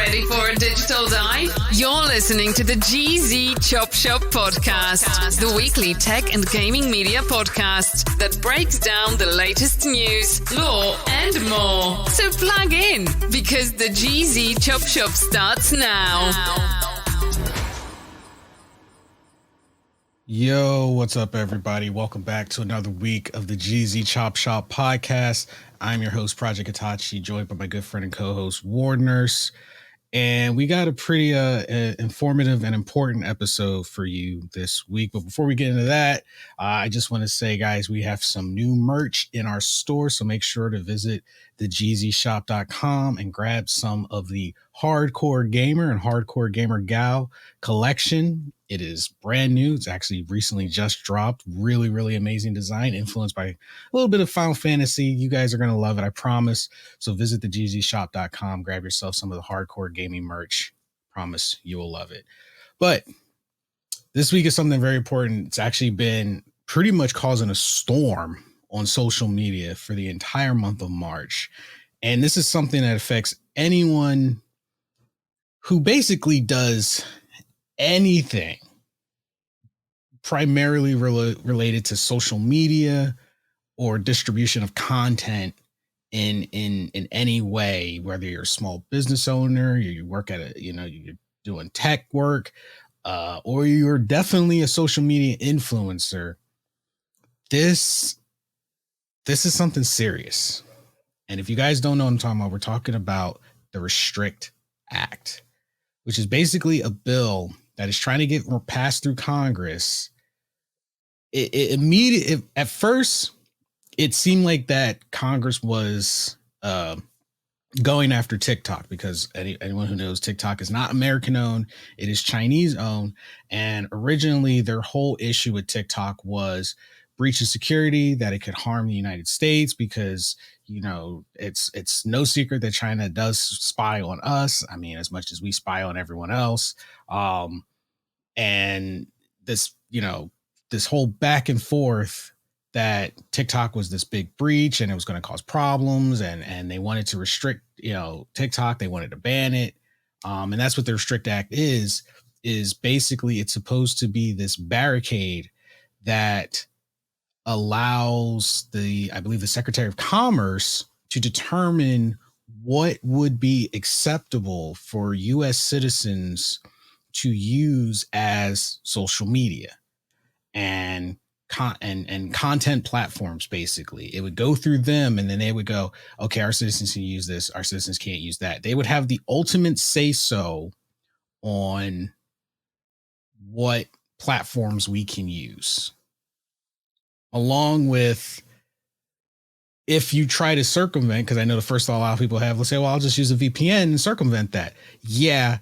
Ready for a digital dive? You're listening to the GZ Chop Shop Podcast, the weekly tech and gaming media podcast that breaks down the latest news, law, and more. So plug in, because the GZ Chop Shop starts now. Yo, what's up, everybody? Welcome back to another week of the GZ Chop Shop Podcast. I'm your host, Project Itachi, joined by my good friend and co-host, Ward Nurse. And we got a pretty informative and important episode for you this week. But before we get into that, I just want to say, guys, we have some new merch in our store. So make sure to visit thegzshop.com and grab some of the Hardcore Gamer and Hardcore Gamer Gal collection. It is brand new. It's actually recently just dropped. Really, really amazing design, influenced by a little bit of Final Fantasy. You guys are going to love it, I promise. So visit thegzshop.com, grab yourself some of the hardcore gaming merch. Promise you will love it. But this week is something very important. It's actually been pretty much causing a storm on social media for the entire month of March. And this is something that affects anyone who basically does anything primarily related to social media or distribution of content in any way, whether you're a small business owner, you work at you're doing tech work, or you're definitely a social media influencer. This is something serious. And if you guys don't know what I'm talking about, we're talking about the Restrict Act, which is basically a bill that is trying to get passed through Congress. At first, it seemed like that Congress was going after TikTok, because anyone who knows, TikTok is not American owned. It is Chinese owned. And originally their whole issue with TikTok was breach of security, that it could harm the United States because, it's no secret that China does spy on us. I mean, as much as we spy on everyone else. And this, this whole back and forth that TikTok was this big breach and it was going to cause problems, and they wanted to restrict, TikTok. They wanted to ban it. And that's what the Restrict Act is basically, it's supposed to be this barricade that allows I believe the Secretary of Commerce to determine what would be acceptable for U.S. citizens to use as social media and content platforms. Basically, it would go through them, and then they would go, okay, our citizens can use this, our citizens can't use that. They would have the ultimate say so on what platforms we can use. Along with, if you try to circumvent, because I know the first thought a lot of people have, let's say, well, I'll just use a VPN and circumvent that. Yeah,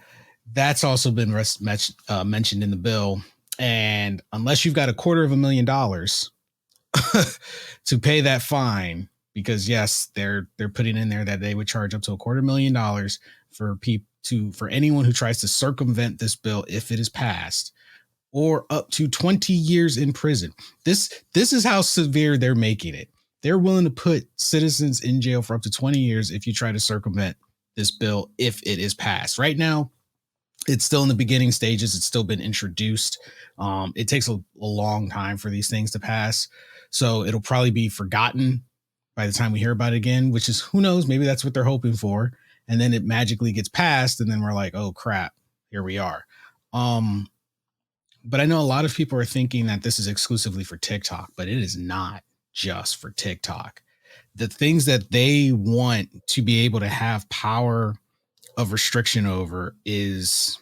that's also been mentioned in the bill. And unless you've got $250,000 to pay that fine, because yes, they're putting in there that they would charge up to $250,000 for anyone who tries to circumvent this bill if it is passed, or up to 20 years in prison. This is how severe they're making it. They're willing to put citizens in jail for up to 20 years if you try to circumvent this bill if it is passed. Right now, it's still in the beginning stages. It's still been introduced. It takes a long time for these things to pass. So it'll probably be forgotten by the time we hear about it again, which is, who knows, maybe that's what they're hoping for. And then it magically gets passed, and then we're like, oh crap, here we are. But I know a lot of people are thinking that this is exclusively for TikTok, but it is not just for TikTok. The things that they want to be able to have power of restriction over it's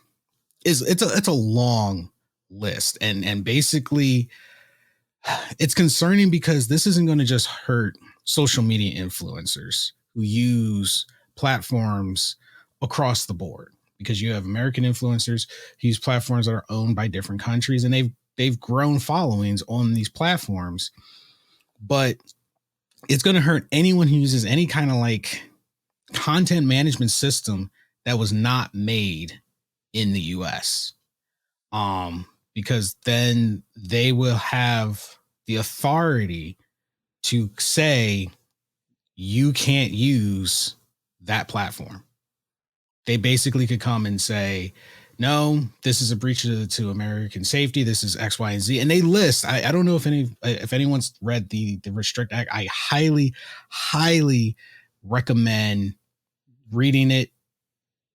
a long list. And basically it's concerning, because this isn't going to just hurt social media influencers who use platforms across the board, because you have American influencers who use platforms that are owned by different countries, and they've grown followings on these platforms. But it's going to hurt anyone who uses any kind of like content management system that was not made in the US. Because then they will have the authority to say you can't use that platform. They basically could come and say, no, this is a breach to American safety. This is X, Y, and Z. And they list, I don't know if anyone's read the Restrict Act. I highly, highly recommend reading it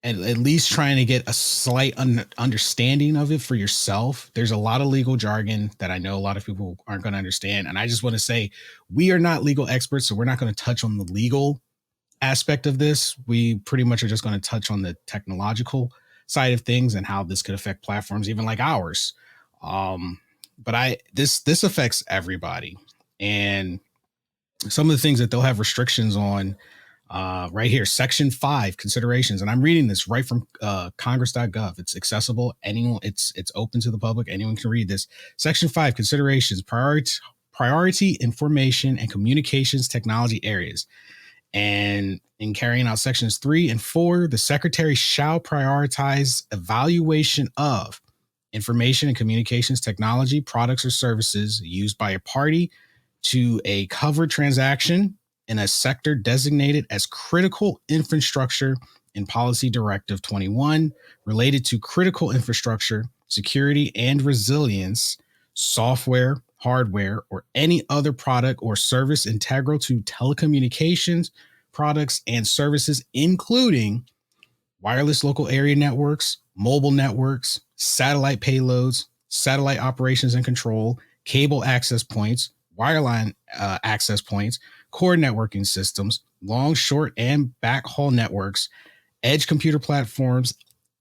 and at least trying to get a slight understanding of it for yourself. There's a lot of legal jargon that I know a lot of people aren't going to understand. And I just want to say, we are not legal experts, so we're not going to touch on the legal aspect of this. We pretty much are just going to touch on the technological side of things and how this could affect platforms, even like ours. But this affects everybody. And some of the things that they'll have restrictions on, right here, Section 5 considerations, and I'm reading this right from Congress.gov. It's accessible. Anyone, it's open to the public. Anyone can read this. Section 5 considerations: priority information and communications technology areas. And in carrying out sections 3 and 4, the secretary shall prioritize evaluation of information and communications technology products or services used by a party to a covered transaction in a sector designated as critical infrastructure in Policy Directive 21 related to critical infrastructure, security, and resilience, software, hardware, or any other product or service integral to telecommunications products and services, including wireless local area networks, mobile networks, satellite payloads, satellite operations and control, cable access points, wireline access points, core networking systems, long, short, and backhaul networks, edge computer platforms,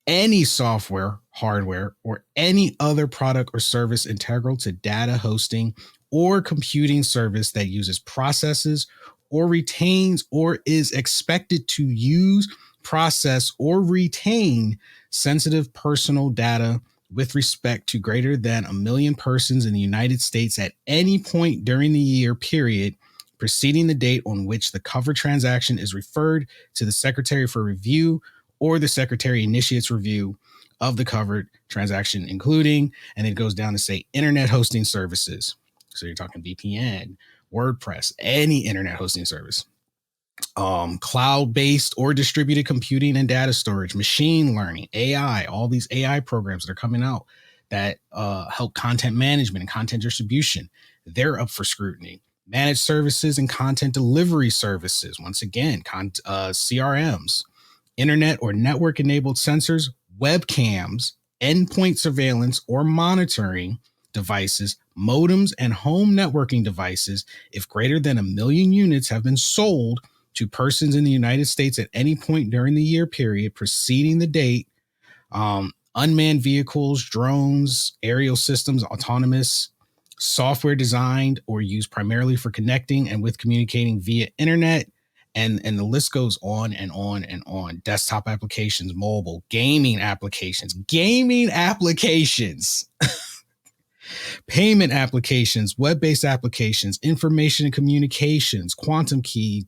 any software, hardware, or any other product or service integral to data hosting or computing service that uses, processes, or retains or is expected to use, process, or retain sensitive personal data with respect to greater than 1 million persons in the United States at any point during the year period preceding the date on which the covered transaction is referred to the secretary for review, or the secretary initiates review of the covered transaction, including, and it goes down to say, internet hosting services. So you're talking VPN, WordPress, any internet hosting service, cloud-based or distributed computing and data storage, machine learning, AI, all these AI programs that are coming out that help content management and content distribution. They're up for scrutiny. Managed services and content delivery services. Once again, CRMs, internet or network enabled sensors, webcams, endpoint surveillance or monitoring devices, modems, and home networking devices, if greater than 1 million units have been sold to persons in the United States at any point during the year period preceding the date. Unmanned vehicles, drones, aerial systems, autonomous software designed or used primarily for connecting and with communicating via internet. And the list goes on and on and on. Desktop applications, mobile, gaming applications, payment applications, web-based applications, information and communications, quantum key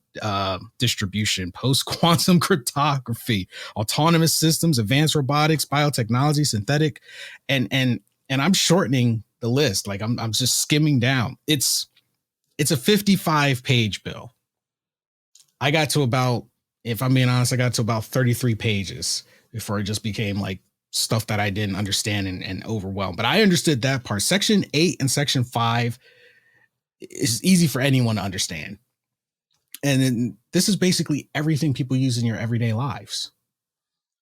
distribution, post-quantum cryptography, autonomous systems, advanced robotics, biotechnology, synthetic, and I'm shortening the list. Like I'm just skimming down. It's a 55-page bill. I got to about, if I'm being honest, I got to about 33 pages before it just became like stuff that I didn't understand and overwhelmed. But I understood that part. Section 8 and Section 5 is easy for anyone to understand. And then this is basically everything people use in your everyday lives.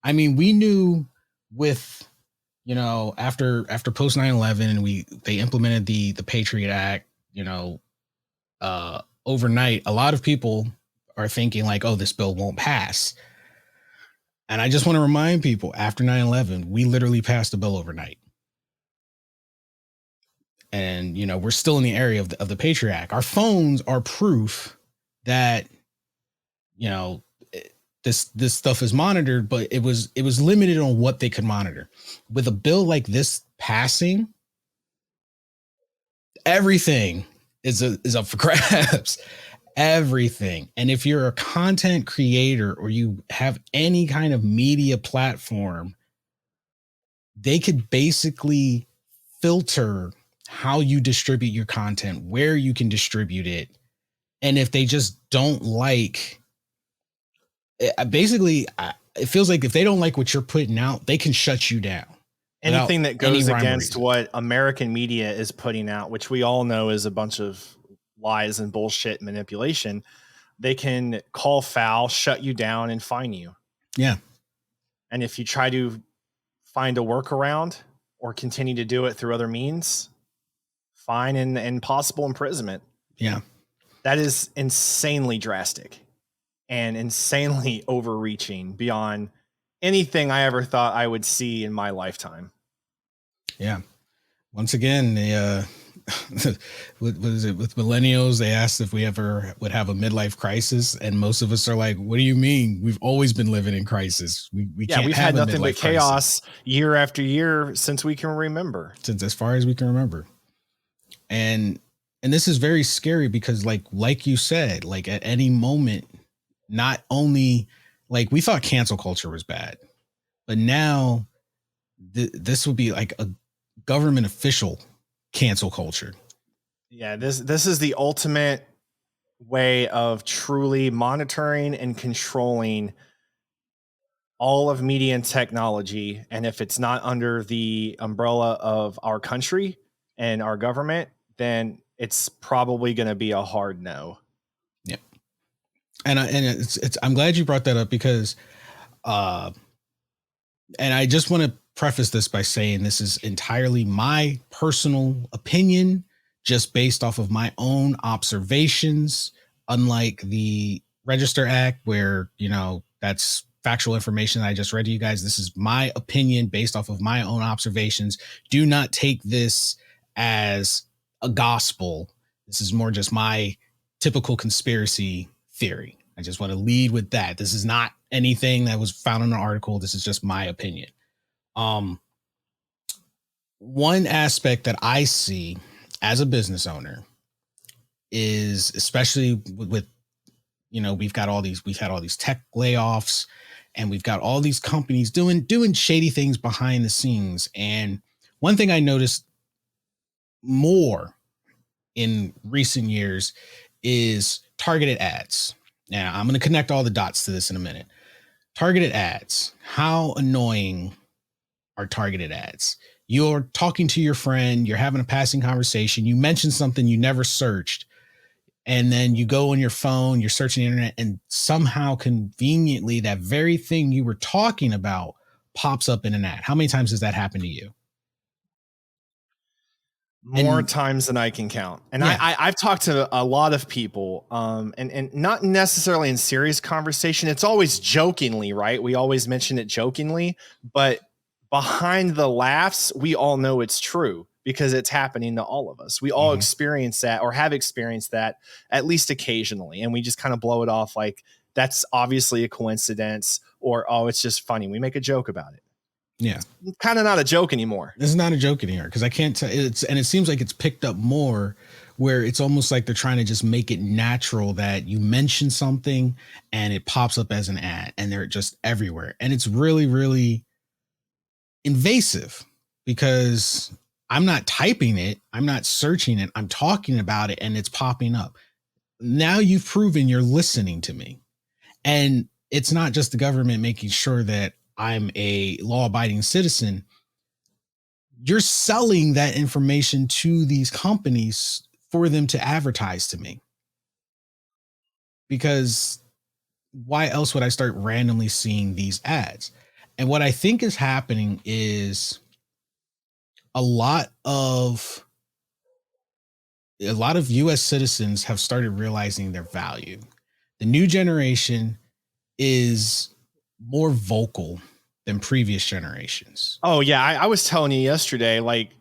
I mean, we knew with, you know, after post 9/11 and they implemented the Patriot Act, you know, overnight, a lot of people are thinking like, oh, this bill won't pass. And I just want to remind people, after 9/11, we literally passed a bill overnight. And, you know, we're still in the area of the Patriot Act. Our phones are proof that, you know, this stuff is monitored, but it was limited on what they could monitor. With a bill like this passing, everything is up for grabs. Everything. And if you're a content creator or you have any kind of media platform, they could basically filter how you distribute your content, where you can distribute it. And if they just don't like, basically, it feels like if they don't like what you're putting out, they can shut you down. Anything that goes against what American media is putting out, which we all know is a bunch of lies and bullshit manipulation, they can call foul, shut you down, and fine you. Yeah. And if you try to find a workaround or continue to do it through other means, fine and possible imprisonment. Yeah. That is insanely drastic and insanely overreaching beyond anything I ever thought I would see in my lifetime. Yeah. Once again, what is it with millennials? They asked if we ever would have a midlife crisis, and most of us are like, "What do you mean? We've always been living in crisis. We've had nothing but chaos year after year since we can remember, since as far as we can remember." And this is very scary because, like you said, like at any moment, not only like we thought cancel culture was bad, but now this would be like a government official cancel culture. Yeah, this is the ultimate way of truly monitoring and controlling all of media and technology. And if it's not under the umbrella of our country and our government, then it's probably going to be a hard no. Yeah. And it's I'm glad you brought that up because and I just want to preface this by saying this is entirely my personal opinion, just based off of my own observations, unlike the Register Act, where, that's factual information I just read to you guys. This is my opinion based off of my own observations. Do not take this as a gospel. This is more just my typical conspiracy theory. I just want to lead with that. This is not anything that was found in an article. This is just my opinion. One aspect that I see as a business owner is, especially with we've had all these tech layoffs, and we've got all these companies doing shady things behind the scenes. And one thing I noticed more in recent years is targeted ads. Now, I'm going to connect all the dots to this in a minute. Targeted ads. How annoying are targeted ads? You're talking to your friend, you're having a passing conversation, you mention something you never searched, and then you go on your phone, you're searching the internet, and somehow conveniently that very thing you were talking about pops up in an ad. How many times has that happened to you? More times than I can count. And yeah. I've talked to a lot of people, and not necessarily in serious conversation. It's always jokingly, right? We always mention it jokingly, but behind the laughs, we all know it's true because it's happening to all of us. We all experience that or have experienced that at least occasionally. And we just kind of blow it off like that's obviously a coincidence, or, oh, it's just funny. We make a joke about it. Yeah. Kind of not a joke anymore. It's not a joke anymore because I can't tell and it seems like it's picked up more where it's almost like they're trying to just make it natural that you mention something and it pops up as an ad, and they're just everywhere. And it's really, really invasive because I'm not typing it, I'm not searching it, I'm talking about it and it's popping up. Now you've proven you're listening to me. And it's not just the government making sure that I'm a law-abiding citizen. You're selling that information to these companies for them to advertise to me. Because why else would I start randomly seeing these ads? And what I think is happening is a lot of US citizens have started realizing their value. The new generation is more vocal than previous generations. Oh yeah. I was telling you yesterday, like,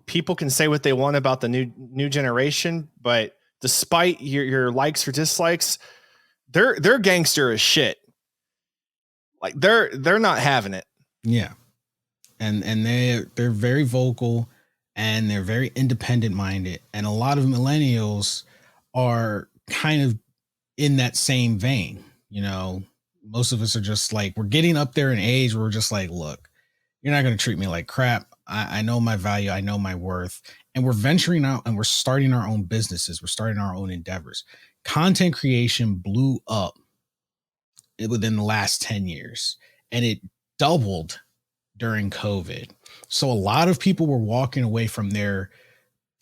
people can say what they want about the new generation, but despite your likes or dislikes, they're gangster as shit. Like they're not having it. Yeah. And they're very vocal and they're very independent minded. And a lot of millennials are kind of in that same vein. Most of us are just like, we're getting up there in age where we're just like, look, you're not going to treat me like crap. I know my value. I know my worth. And we're venturing out and we're starting our own businesses. We're starting our own endeavors. Content creation blew up within the last 10 years, and it doubled during COVID. So a lot of people were walking away from their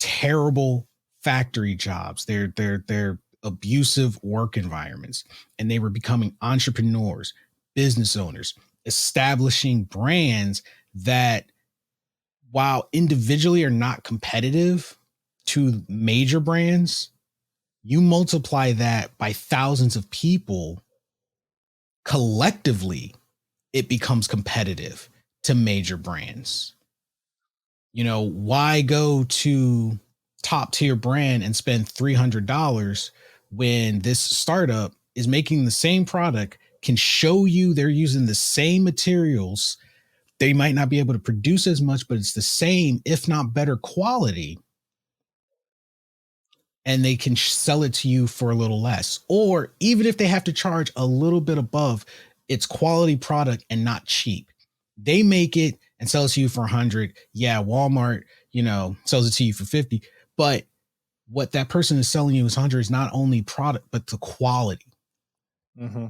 terrible factory jobs, their abusive work environments, and they were becoming entrepreneurs, business owners, establishing brands that, while individually are not competitive to major brands, you multiply that by thousands of people, collectively, it becomes competitive to major brands. You know, why go to top tier brand and spend $300 when this startup is making the same product, can show you they're using the same materials. They might not be able to produce as much, but it's the same, if not better quality. And they can sell it to you for a little less. Or even if they have to charge a little bit above, it's quality product and not cheap. They make it and sell it to you for 100. Yeah, Walmart, you know, sells it to you for 50. But what that person is selling you is 100 is not only product, but the quality. Mm-hmm.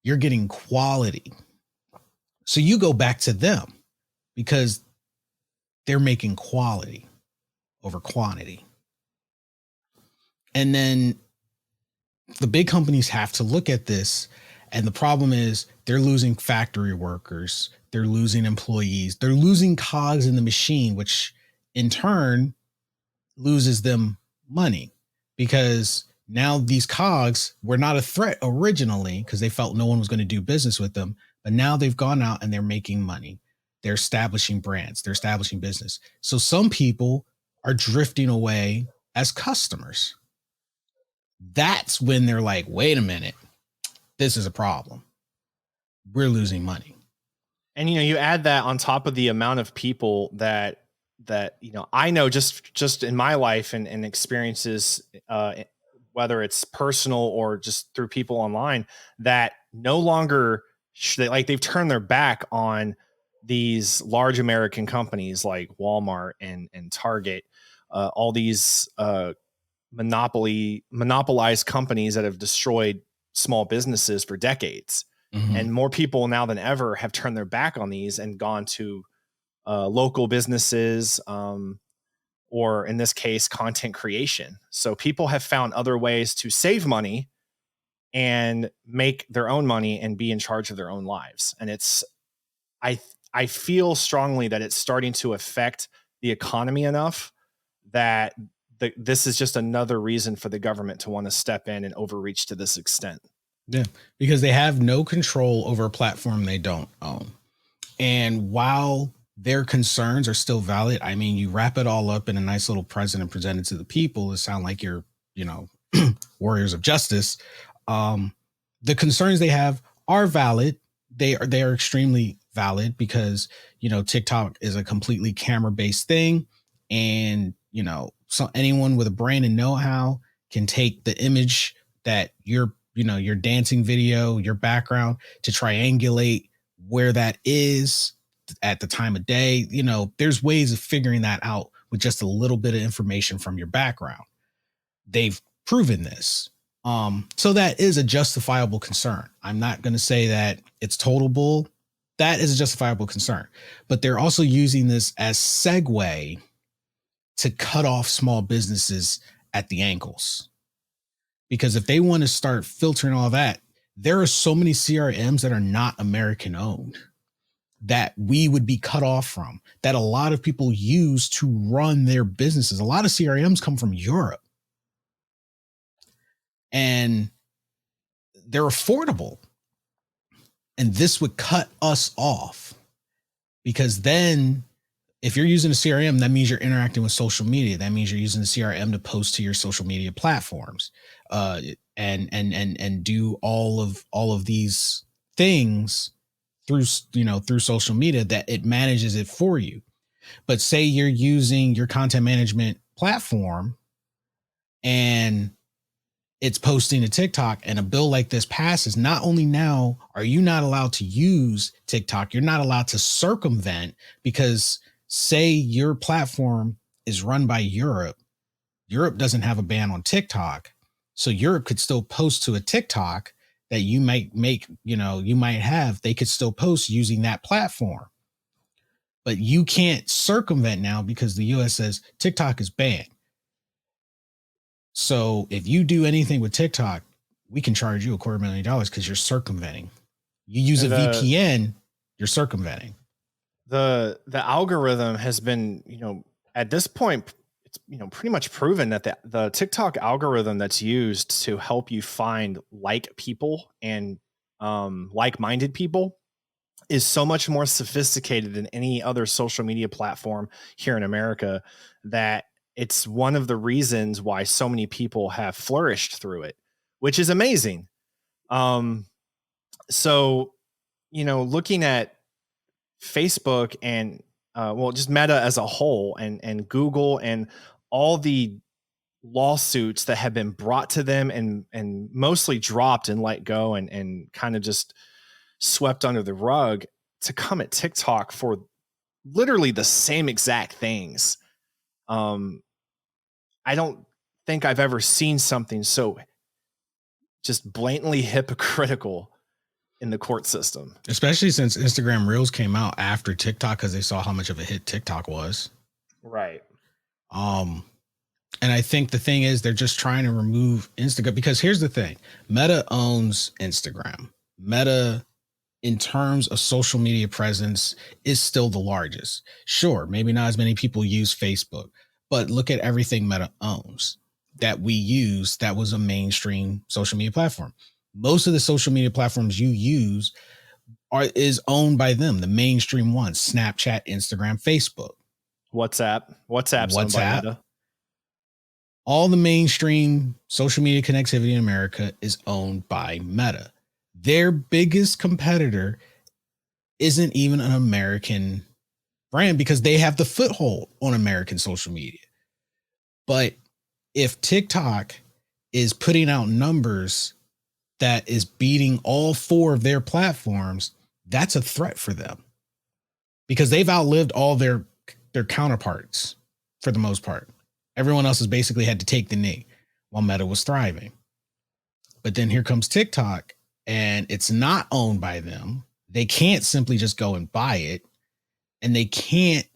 You're getting quality. So you go back to them because they're making quality over quantity. And then the big companies have to look at this. And the problem is they're losing factory workers. They're losing employees. They're losing cogs in the machine, which in turn loses them money, because now these cogs were not a threat originally because they felt no one was going to do business with them. But now they've gone out and they're making money. They're establishing brands. They're establishing business. So some people are drifting away as customers. That's when they're like, wait a minute, this is a problem. We're losing money. And, you know, you add that on top of the amount of people that, you know, I know just in my life and experiences, whether it's personal or just through people online, that no longer they've turned their back on these large American companies like Walmart and Target, all these monopolized companies that have destroyed small businesses for decades. Mm-hmm. And more people now than ever have turned their back on these and gone to local businesses, or in this case, content creation. So people have found other ways to save money and make their own money and be in charge of their own lives. And I feel strongly that it's starting to affect the economy enough that this is just another reason for the government to want to step in and overreach to this extent. Yeah, because they have no control over a platform they don't own. And while their concerns are still valid, I mean, you wrap it all up in a nice little present and present it to the people. It sound like you're, you know, warriors of justice. The concerns they have are valid. They are extremely valid because, you know, TikTok is a completely camera-based thing. And, you know, so anyone with a brain and know-how can take the image that your dancing video, your background, to triangulate where that is at the time of day. You know, there's ways of figuring that out with just a little bit of information from your background. They've proven this. So that is a justifiable concern. I'm not going to say that it's total bull. That is a justifiable concern. But they're also using this as segue to cut off small businesses at the ankles. Because if they want to start filtering all that, there are so many CRMs that are not American owned that we would be cut off from, that a lot of people use to run their businesses. A lot of CRMs come from Europe. And they're affordable. And this would cut us off, because then if you're using a CRM, that means you're interacting with social media. That means you're using the CRM to post to your social media platforms, and do all of these things through social media, that it manages it for you. But say you're using your content management platform and it's posting to TikTok, and a bill like this passes. Not only now are you not allowed to use TikTok, you're not allowed to circumvent, because say your platform is run by Europe. Europe doesn't have a ban on TikTok. So Europe could still post to a TikTok that you might make, you might have, they could still post using that platform. But you can't circumvent now because the US says TikTok is banned. So if you do anything with TikTok, we can charge you $250,000 because you're circumventing. You use a VPN, you're circumventing. The algorithm has been, at this point, it's pretty much proven that the TikTok algorithm that's used to help you find people and like-minded people is so much more sophisticated than any other social media platform here in America, that it's one of the reasons why so many people have flourished through it, which is amazing. So, looking at Facebook and just Meta as a whole, and Google, and all the lawsuits that have been brought to them and mostly dropped and let go and kind of just swept under the rug, to come at TikTok for literally the same exact things. I don't think I've ever seen something so just blatantly hypocritical in the court system. Especially since Instagram Reels came out after TikTok, because they saw how much of a hit TikTok was. Right. And I think the thing is, they're just trying to remove Instagram, because here's the thing. Meta owns Instagram. Meta, in terms of social media presence, is still the largest. Sure, maybe not as many people use Facebook, but look at everything Meta owns that we use that was a mainstream social media platform. Most of the social media platforms you use is owned by them, the mainstream ones: Snapchat, Instagram, Facebook. WhatsApp's owned by Meta. All the mainstream social media connectivity in America is owned by Meta. Their biggest competitor isn't even an American brand, because they have the foothold on American social media. But if TikTok is putting out numbers that is beating all four of their platforms, that's a threat for them, because they've outlived all their counterparts for the most part. Everyone else has basically had to take the knee while Meta was thriving. But then here comes TikTok, and it's not owned by them. They can't simply just go and buy it, and they can't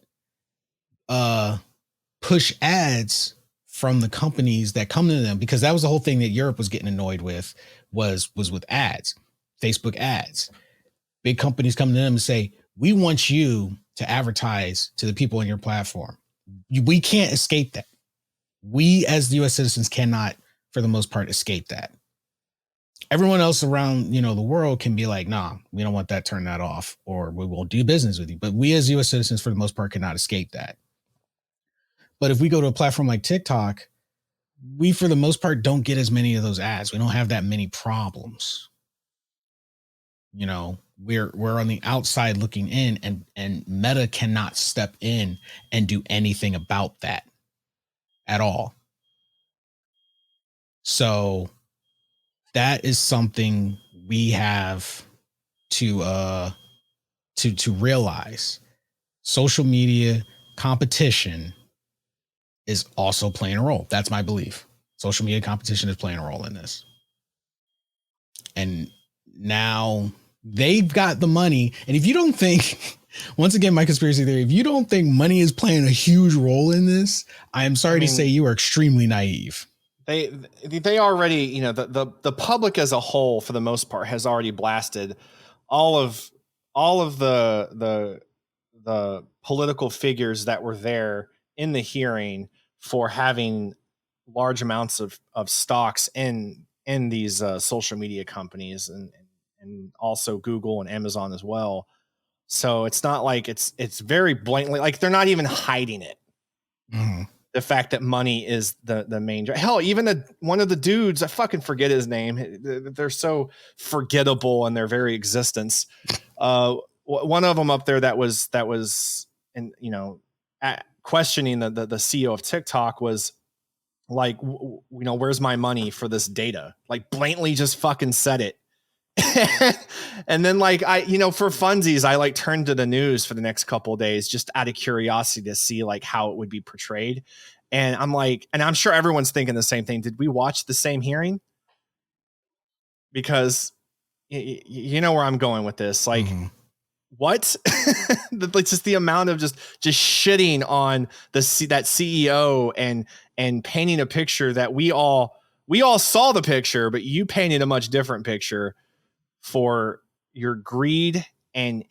push ads from the companies that come to them, because that was the whole thing that Europe was getting annoyed with, was with ads, Facebook ads. Big companies come to them and say, we want you to advertise to the people on your platform. We can't escape that. We as the US citizens cannot, for the most part, escape that. Everyone else around, the world can be like, nah, we don't want that, turn that off, or we won't do business with you. But we as US citizens, for the most part, cannot escape that. But if we go to a platform like TikTok, we, for the most part, don't get as many of those ads. We don't have that many problems. We're on the outside looking in, and Meta cannot step in and do anything about that at all. So that is something we have to realize. Social media competition is also playing a role. That's my belief. Social media competition is playing a role in this. And now they've got the money. And if you don't think, once again, my conspiracy theory, if you don't think money is playing a huge role in this, I am sorry to say you are extremely naive. They already, the public as a whole, for the most part, has already blasted all of the political figures that were there in the hearing for having large amounts of stocks in these social media companies, and also Google and Amazon as well. So it's not like it's very blatantly, like, they're not even hiding it. Mm-hmm. The fact that money is the main, hell, even one of the dudes, I fucking forget his name. They're so forgettable in their very existence. One of them up there that was questioning the CEO of TikTok was like, where's my money for this data? Like, blatantly just fucking said it. And then, like, for funsies, I turned to the news for the next couple of days just out of curiosity to see like how it would be portrayed. And I'm like, and I'm sure everyone's thinking the same thing. Did we watch the same hearing? Because you know where I'm going with this. Like, what? It's just the amount of just shitting on that CEO and painting a picture that we all saw the picture, but you painted a much different picture for your greed and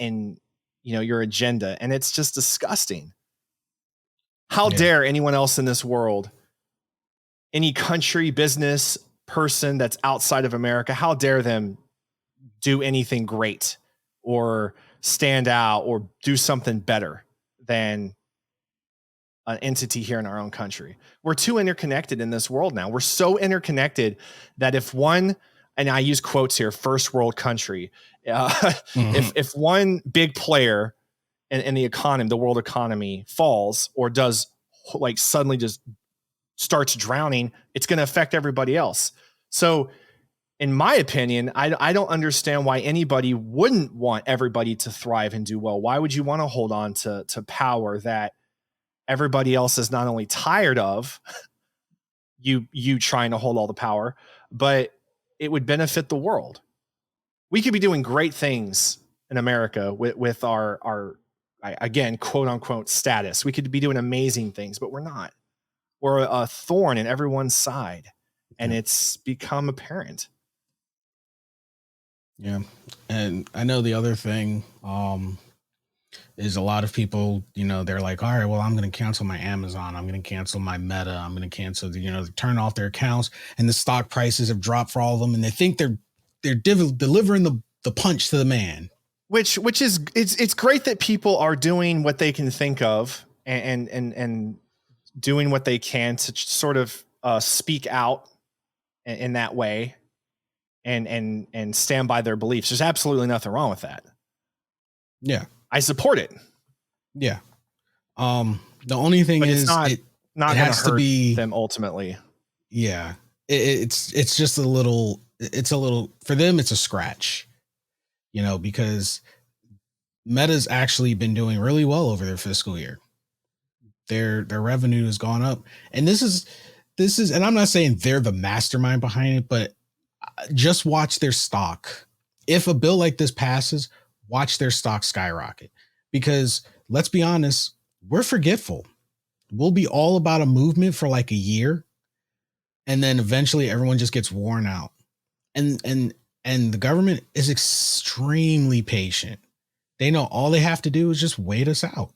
your agenda. And it's just disgusting. How dare anyone else in this world, any country, business, person that's outside of America, how dare them do anything great or stand out or do something better than an entity here in our own country. We're too interconnected in this world now. We're so interconnected that if one, and I use quotes here, first world country, if one big player in the economy, the world economy falls or does like suddenly just starts drowning, it's going to affect everybody else. So in my opinion, I don't understand why anybody wouldn't want everybody to thrive and do well. Why would you want to hold on to power that everybody else is not only tired of you trying to hold all the power, but it would benefit the world. We could be doing great things in America with our again, quote unquote status. We could be doing amazing things, but we're not. We're a thorn in everyone's side, and it's become apparent. Yeah. And I know the other thing is a lot of people, they're like, all right, well, I'm going to cancel my Amazon. I'm going to cancel my Meta. I'm going to cancel, turn off their accounts, and the stock prices have dropped for all of them. And they think they're delivering the punch to the man. Which is, it's great that people are doing what they can think of and doing what they can to sort of speak out in that way and stand by their beliefs. There's absolutely nothing wrong with that. Yeah. I support it. Yeah. The only thing is not it has to be them ultimately. Yeah. It's just a little for them. It's a scratch, because Meta's actually been doing really well over their fiscal year. Their revenue has gone up. And this is, and I'm not saying they're the mastermind behind it, but just watch their stock. If a bill like this passes, watch their stock skyrocket, because let's be honest, we're forgetful. We'll be all about a movement for like a year, and then eventually everyone just gets worn out. And the government is extremely patient. They know all they have to do is just wait us out.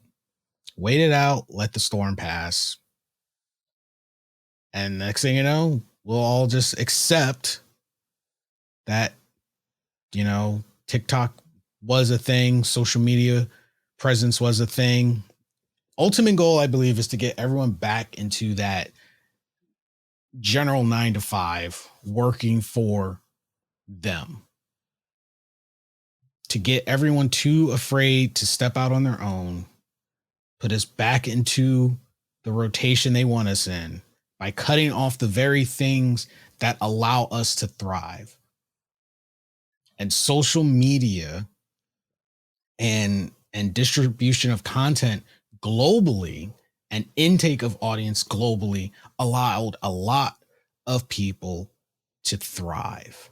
Wait it out, let the storm pass. And next thing you know, we'll all just accept that, TikTok was a thing, social media presence was a thing. Ultimate goal, I believe, is to get everyone back into that general 9-to-5 working for them. To get everyone too afraid to step out on their own, put us back into the rotation they want us in by cutting off the very things that allow us to thrive. And social media and distribution of content globally and intake of audience globally allowed a lot of people to thrive.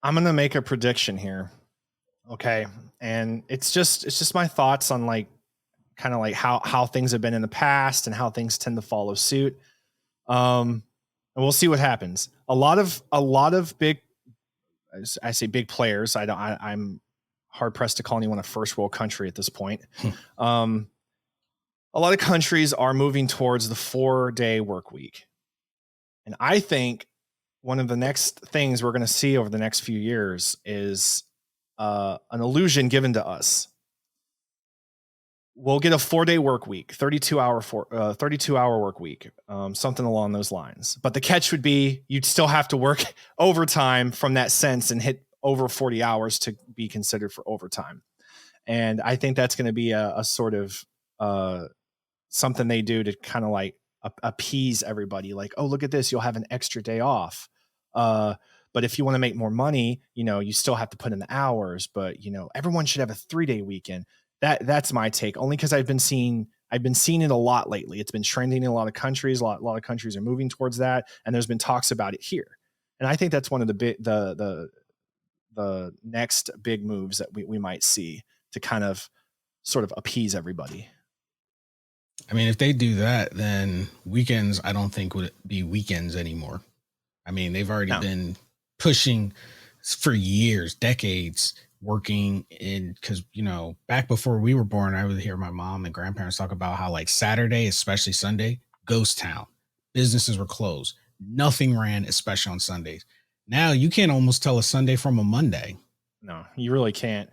I'm going to make a prediction here. Okay. And it's just my thoughts on kind of how things have been in the past and how things tend to follow suit. And we'll see what happens. A lot of big, I say big players. I'm hard pressed to call anyone a first world country at this point. A lot of countries are moving towards the 4-day work week. And I think one of the next things we're going to see over the next few years is an illusion given to us. We'll get a 4-day work week, 32-hour work week, something along those lines. But the catch would be you'd still have to work overtime from that sense and hit over 40 hours to be considered for overtime. And I think that's going to be a sort of something they do to kind of like appease everybody. Like, oh, look at this, you'll have an extra day off. But if you want to make more money, you still have to put in the hours. But everyone should have a 3-day weekend. That's my take, only because I've been seeing it a lot lately. It's been trending in a lot of countries. A lot of countries are moving towards that, and there's been talks about it here. And I think that's one of the the next big moves that we might see to kind of sort of appease everybody. I mean, if they do that, then weekends, I don't think would be weekends anymore. I mean, they've already been pushing for years, decades, working in, because, you know, back before we were born, I would hear my mom and grandparents talk about how like Saturday, especially Sunday, ghost town. Businesses were closed. Nothing ran, especially on Sundays. Now you can't almost tell a Sunday from a Monday. No, you really can't.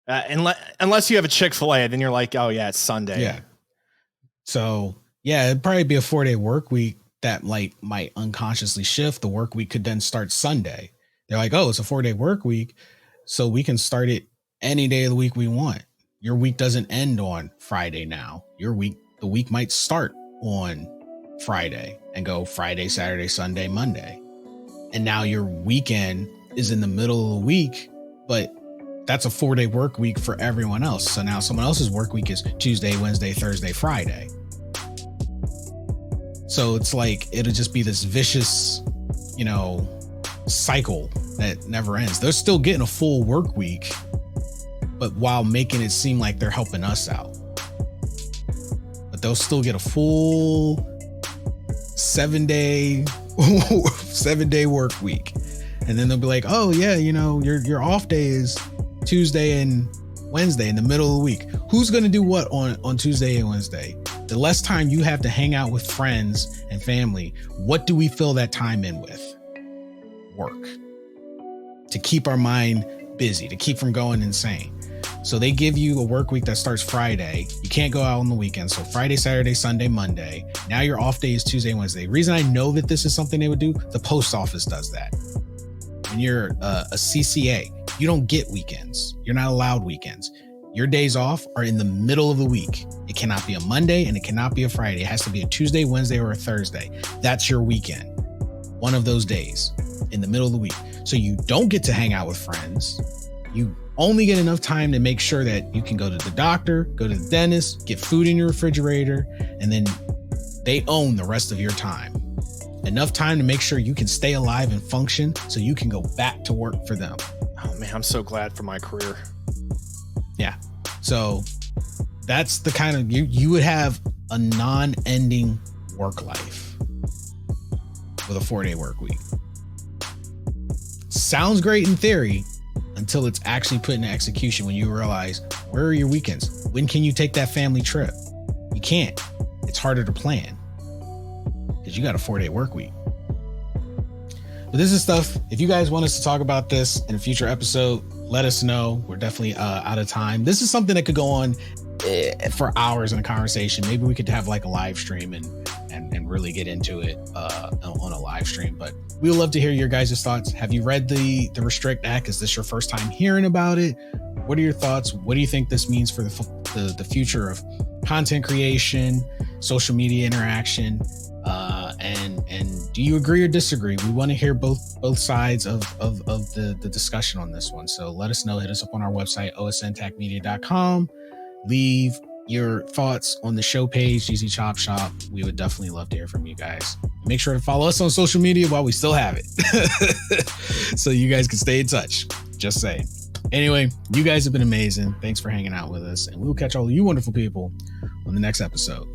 Unless you have a Chick-fil-A, then you're like, oh yeah, it's Sunday. Yeah. So yeah, it'd probably be a 4-day work week that might unconsciously shift. The work week could then start Sunday. They're like, oh, it's a 4-day work week, so we can start it any day of the week we want. Your week doesn't end on Friday now. The week might start on Friday and go Friday, Saturday, Sunday, Monday. And now your weekend is in the middle of the week, but that's a 4-day work week for everyone else. So now someone else's work week is Tuesday, Wednesday, Thursday, Friday. So it's like, it'll just be this vicious, you know, cycle that never ends. They're still getting a full work week, but while making it seem like they're helping us out. But they'll still get a full 7-day work week. And then they'll be like, oh yeah, you know, your off day is Tuesday and Wednesday in the middle of the week. Who's going to do what on Tuesday and Wednesday? The less time you have to hang out with friends and family, what do we fill that time in with? Work. To keep our mind busy, to keep from going insane. So they give you a work week that starts Friday. You can't go out on the weekend. So Friday, Saturday, Sunday, Monday. Now your off day is Tuesday and Wednesday. The reason I know that this is something they would do, the post office does that. When you're a CCA, you don't get weekends. You're not allowed weekends. Your days off are in the middle of the week. It cannot be a Monday and it cannot be a Friday. It has to be a Tuesday, Wednesday, or a Thursday. That's your weekend. One of those days in the middle of the week. So you don't get to hang out with friends. You only get enough time to make sure that you can go to the doctor, go to the dentist, get food in your refrigerator, and then they own the rest of your time. Enough time to make sure you can stay alive and function so you can go back to work for them. Oh man, I'm so glad for my career. Yeah. So that's the kind of, you would have a non-ending work life with a 4-day work week. Sounds great in theory until it's actually put into execution, when you realize, where are your weekends? When can you take that family trip? You can't. It's harder to plan because you got a 4-day work week. But this is stuff, if you guys want us to talk about this in a future episode, let us know. We're definitely out of time. This is something that could go on for hours in a conversation. Maybe we could have like a live stream and really get into it on a live stream. But we would love to hear your guys' thoughts. Have you read the Restrict Act? Is this your first time hearing about it? What are your thoughts? What do you think this means for the future of content creation, social media interaction? And do you agree or disagree? We want to hear both sides of the discussion on this one. So let us know. Hit us up on our website, osntachmedia.com. Leave your thoughts on the show page, GZ Chop Shop. We would definitely love to hear from you guys. Make sure to follow us on social media while we still have it, so you guys can stay in touch. Just saying. Anyway, you guys have been amazing. Thanks for hanging out with us, and we'll catch all of you wonderful people on the next episode.